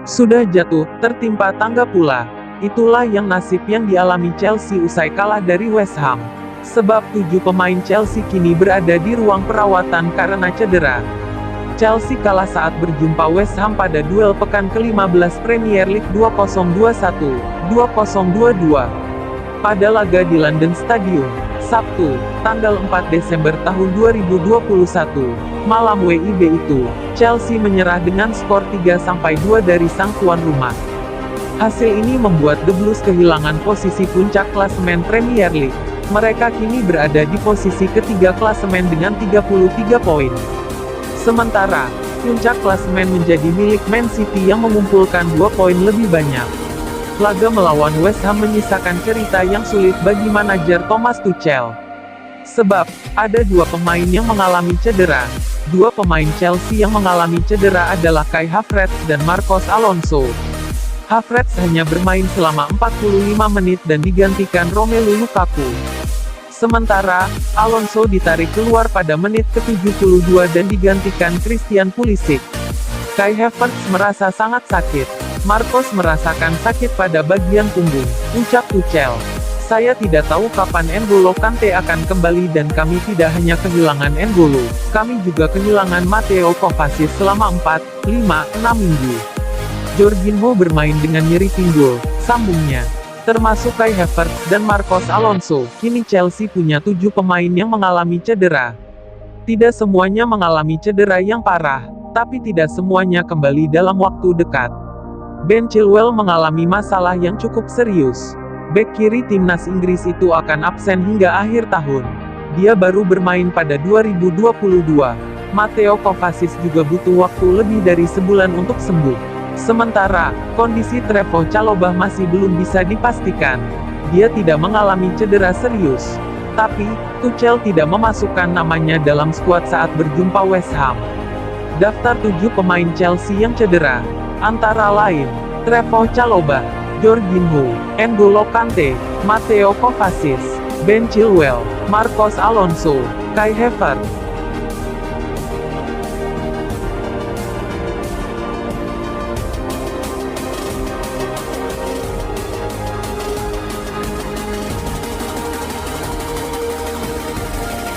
Sudah jatuh, tertimpa tangga pula. Itulah yang nasib yang dialami Chelsea usai kalah dari West Ham. Sebab 7 pemain Chelsea kini berada di ruang perawatan karena cedera. Chelsea kalah saat berjumpa West Ham pada duel pekan ke-15 Premier League 2021-2022. Pada laga di London Stadium, Sabtu, tanggal 4 Desember tahun 2021, malam WIB itu, Chelsea menyerah dengan skor 3-2 dari sang tuan rumah. Hasil ini membuat The Blues kehilangan posisi puncak klasemen Premier League. Mereka kini berada di posisi ketiga klasemen dengan 33 poin. Sementara, puncak klasemen menjadi milik Man City yang mengumpulkan 2 poin lebih banyak. Laga melawan West Ham menyisakan cerita yang sulit bagi manajer Thomas Tuchel. Sebab, ada 2 pemain yang mengalami cedera. 2 pemain Chelsea yang mengalami cedera adalah Kai Havertz dan Marcos Alonso. Havertz hanya bermain selama 45 menit dan digantikan Romelu Lukaku. Sementara, Alonso ditarik keluar pada menit ke-72 dan digantikan Christian Pulisic. Kai Havertz merasa sangat sakit. Marcos merasakan sakit pada bagian punggung, ucap Tuchel. Saya tidak tahu kapan N'Golo Kante akan kembali dan kami tidak hanya kehilangan N'Golo, kami juga kehilangan Mateo Kovacic selama 4-5-6 minggu. Jorginho bermain dengan nyeri pinggul, sambungnya. Termasuk Kai Havertz dan Marcos Alonso, kini Chelsea punya 7 pemain yang mengalami cedera. Tidak semuanya mengalami cedera yang parah, tapi tidak semuanya kembali dalam waktu dekat. Ben Chilwell mengalami masalah yang cukup serius. Bek kiri timnas Inggris itu akan absen hingga akhir tahun. Dia baru bermain pada 2022. Mateo Kovacic juga butuh waktu lebih dari sebulan untuk sembuh. Sementara, kondisi Trevoh Chalobah masih belum bisa dipastikan. Dia tidak mengalami cedera serius. Tapi, Tuchel tidak memasukkan namanya dalam skuad saat berjumpa West Ham. Daftar 7 pemain Chelsea yang cedera. Antara lain, Trevoh Chalobah, Jorginho, N'Golo Kante, Mateo Kovacic, Ben Chilwell, Marcos Alonso, Kai Havertz,